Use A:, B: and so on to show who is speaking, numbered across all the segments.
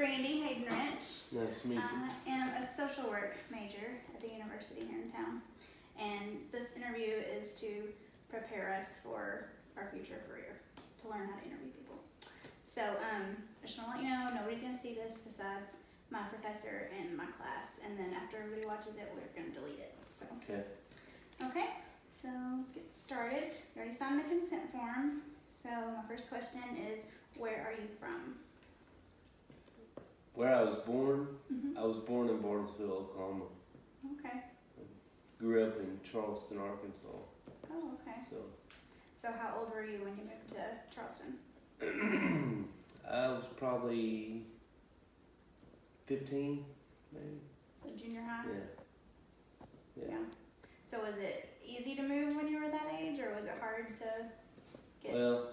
A: Brandy Hayden Wrench.
B: Nice to meet you.
A: I am a social work major at the university here in town, and this interview is to prepare us for our future career, to learn how to interview people. So I just want to let you know, nobody's going to see this besides my professor and my class, and then after everybody watches it, we're going to delete it. So okay, so let's get started. You already signed the consent form. So my first question is, where are you from?
B: Where I was born, I was born in Barnesville, Oklahoma.
A: Okay.
B: Grew up in Charleston, Arkansas.
A: Oh, okay. So how old were you when you moved to Charleston?
B: I was probably 15, maybe.
A: So junior high?
B: Yeah.
A: So was it easy to move when you were that age, or was it hard to get?
B: Well,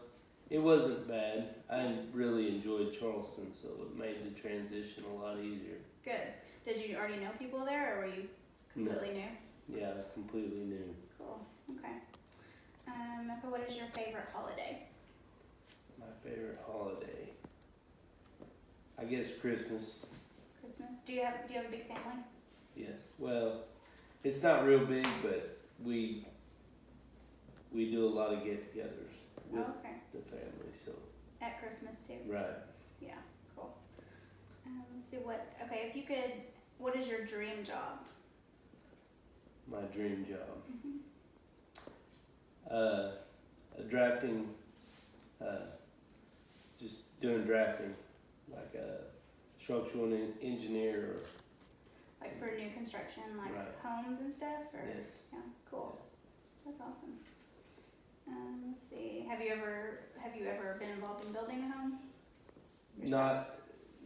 B: it wasn't bad. I really enjoyed Charleston, so it made the transition a lot easier.
A: Good. Did you already know people there, or were you completely new?
B: Yeah, completely new.
A: Cool. Okay. Okay, what is your favorite holiday?
B: My favorite holiday, I guess Christmas.
A: Christmas. Do you have a big family?
B: Yes. Well, it's not real big, but we do a lot of get-togethers with the family. So.
A: At Christmas too.
B: Right.
A: Yeah. Cool. Let's see if you could, what is your dream job?
B: My dream job. Drafting. Just doing drafting, like a structural engineer.
A: Like for new construction, like homes and stuff? Or?
B: Yes.
A: Yeah, cool. That's awesome. Let's see. Have you ever been involved in building a home?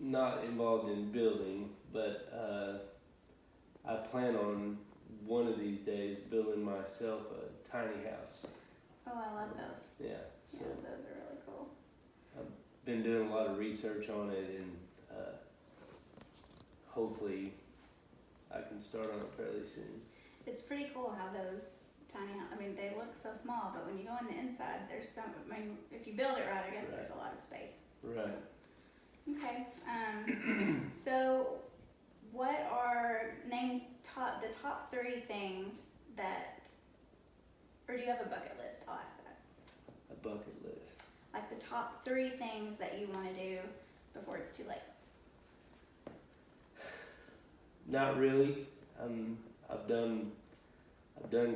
B: Not involved in building, but I plan on one of these days building myself a tiny house.
A: Oh, I love those.
B: Yeah.
A: So yeah, those are really cool.
B: I've been doing a lot of research on it, and hopefully I can start on it fairly soon.
A: It's pretty cool how those tiny, they look so small, but when you go on the inside, there's if you build it right, I guess there's a lot of space.
B: Right.
A: Okay. So what are, the top 3 things that, or do you have a bucket list? I'll ask that.
B: A bucket list.
A: Like the top 3 things that you want to do before it's too late.
B: Not really. I've done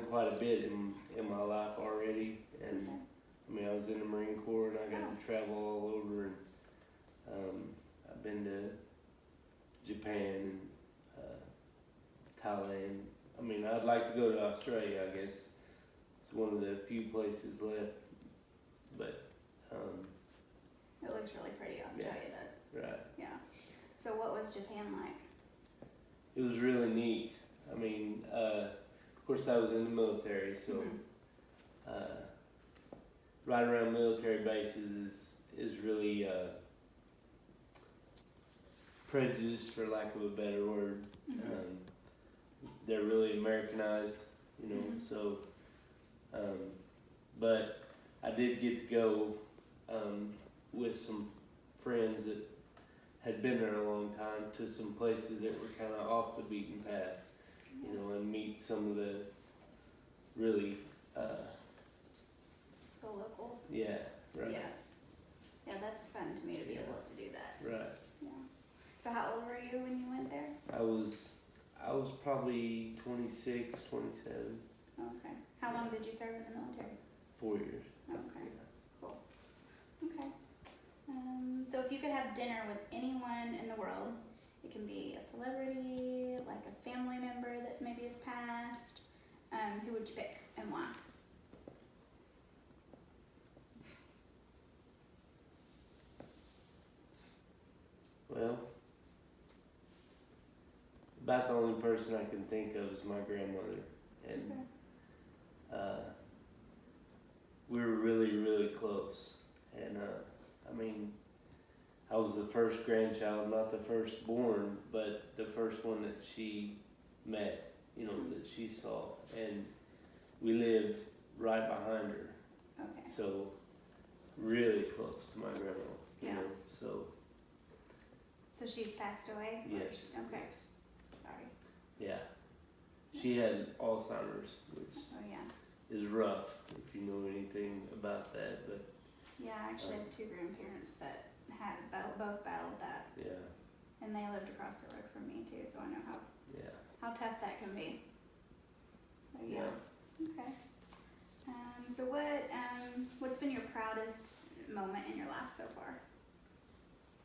B: quite a bit in my life already, and I was in the Marine Corps, and I got to travel all over, and I've been to Japan and Thailand. I'd like to go to Australia. I guess it's one of the few places left, but
A: it looks really pretty. Australia does.
B: Right.
A: Yeah. So what was Japan like?
B: It was really neat. Of course, I was in the military, so right around military bases is really prejudiced, for lack of a better word. They're really Americanized, so, but I did get to go with some friends that had been there a long time to some places that were kind of off the beaten path, and meet some of the really
A: the locals.
B: Yeah, right.
A: Yeah, that's fun to me to be able to do that.
B: Right.
A: Yeah. So how old were you when you went there?
B: I was probably 26, 27.
A: Okay. How long did you serve in the military?
B: 4 years.
A: Okay. Cool. Okay. So if you could have dinner with anyone in the world, it can be a celebrity, like a family member that maybe has passed, who would you pick and why?
B: Well, about the only person I can think of is my grandmother, and we were really, really close, and I was the first grandchild, not the firstborn, but the first one that she met, that she saw, and we lived right behind her.
A: Okay.
B: So really close to my grandma,
A: Yeah.
B: So
A: So she's passed away?
B: Yes.
A: Okay.
B: Yes.
A: Sorry.
B: Yeah. She had Alzheimer's, which
A: Oh, yeah.
B: is rough if you know anything about that, but
A: Yeah, I actually have 2 grandparents that had both battled that.
B: yeah,
A: And they lived across the road from me too, so I know
B: yeah.
A: how tough that can be. So yeah. Okay. So what's been your proudest moment in your life so far?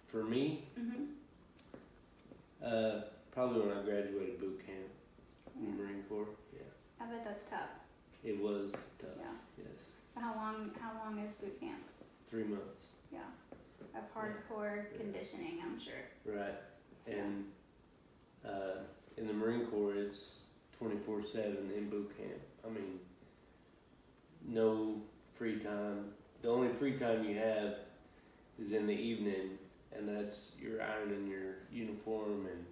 B: For me,
A: Mhm.
B: probably when I graduated boot camp in the
A: Yeah.
B: Marine Corps. Yeah,
A: I bet that's tough.
B: it was tough.
A: Yeah.
B: Yes,
A: How long is boot camp?
B: 3 months.
A: Yeah. Of hardcore conditioning, I'm sure.
B: Right, and in the Marine Corps, it's 24/7 in boot camp. I mean, no free time. The only free time you have is in the evening, and that's you're ironing your uniform and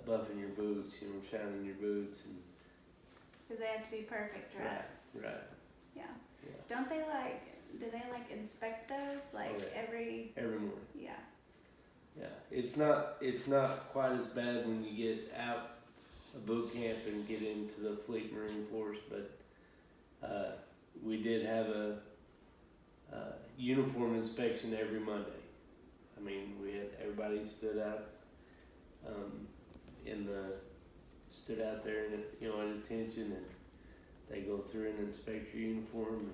B: buffing your boots, shining your boots, and
A: Because they have to be perfect, right?
B: right.
A: Yeah.
B: Yeah.
A: Do they inspect those
B: yeah.
A: every?
B: Every morning.
A: Yeah.
B: Yeah, it's not quite as bad when you get out of boot camp and get into the Fleet Marine Force, but we did have a uniform inspection every Monday. I mean, we had everybody stood out stood out there in at attention, and they go through and inspect your uniform.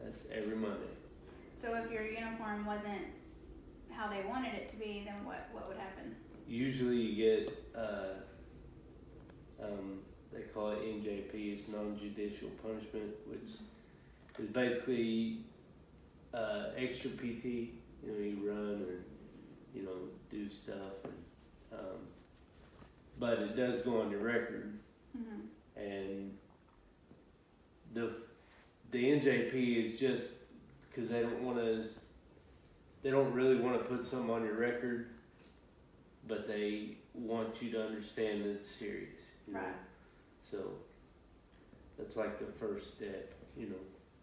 B: That's every Monday.
A: So if your uniform wasn't how they wanted it to be, then what would happen?
B: Usually you get, they call it NJP, it's non-judicial punishment, which is basically extra PT. You run and, do stuff. But it does go on your record.
A: Mm-hmm.
B: And the NJP is just because they don't really want to put something on your record, but they want you to understand that it's serious.
A: Right.
B: So that's like the first step,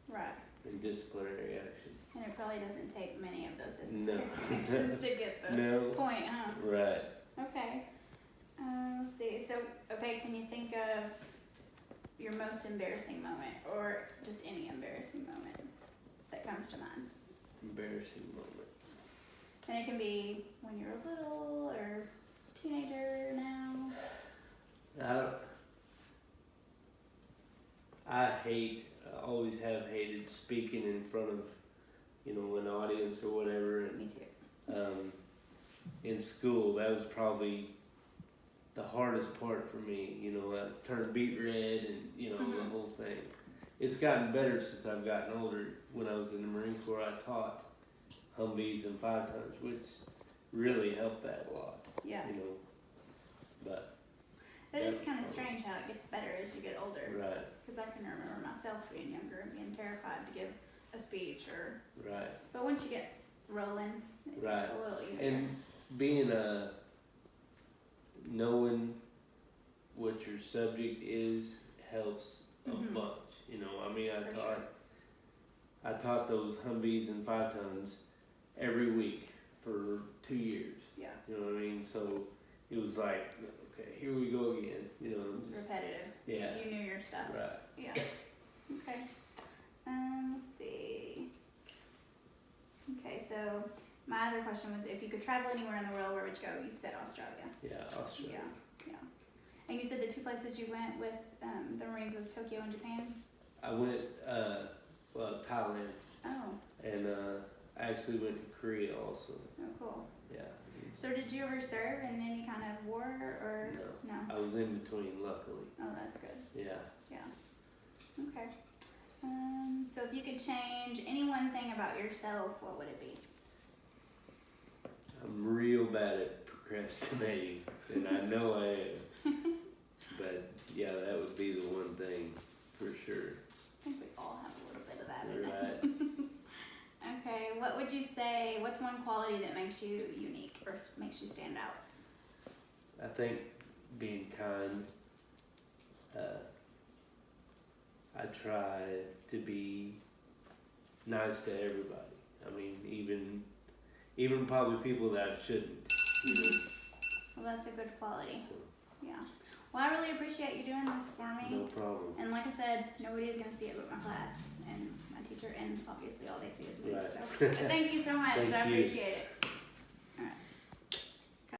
A: Right.
B: in disciplinary action.
A: And it probably doesn't take many of those
B: No.
A: disciplinary actions to get the
B: No.
A: point, huh?
B: Right.
A: Okay. Let's see. So, okay, can you think of your most embarrassing moment, or just any embarrassing moment that comes to mind?
B: Embarrassing moment.
A: And it can be when you're little or teenager now.
B: I always have hated speaking in front of, an audience or whatever. And,
A: Me too.
B: in school, that was probably the hardest part for me. I turned beet red and, the whole thing. It's gotten better since I've gotten older. When I was in the Marine Corps, I taught Humvees and 5 tons, which really helped that a lot.
A: Yeah.
B: But
A: That is kind of strange how it gets better as you get older.
B: right,
A: Because I can remember myself being younger and being terrified to give a speech
B: right,
A: but once you get rolling, it's
B: Right.
A: a little easier.
B: and being knowing what your subject is helps a
A: Mhm.
B: bunch.
A: For sure.
B: I taught those Humvees and 5 tons every week for 2 years.
A: Yeah.
B: You know what I mean? So it was like, okay, here we go again. Just,
A: Repetitive.
B: yeah,
A: You knew your stuff.
B: right.
A: Yeah. Okay. Let's see. Okay, so my other question was if you could travel anywhere in the world, where would you go? You said Australia.
B: Yeah, Australia.
A: Yeah. And you said the 2 places you went with the Marines was Tokyo and Japan?
B: I went, Thailand,
A: Oh,
B: and I actually went to Korea also.
A: cool.
B: Yeah.
A: So did you ever serve in any kind of war or no?
B: I was in between, luckily.
A: Oh, that's good.
B: Yeah.
A: Yeah. Okay. So if you could change any one thing about yourself, what would it be?
B: I'm real bad at procrastinating, and I know I am. But yeah, that would be the one thing for sure.
A: I think we all have a little bit of that in us.
B: Right.
A: Okay, what would you say, what's one quality that makes you unique or makes you stand out?
B: I think being kind. I try to be nice to everybody. I mean, even probably people that shouldn't. You know,
A: Well, that's a good quality.
B: so,
A: Yeah. Well, I really appreciate you doing this for me.
B: no problem.
A: And like I said, nobody is going to see it but my class and my teacher, and obviously all they see is me.
B: Right.
A: So, but thank you so much.
B: Thank
A: I
B: you.
A: appreciate it.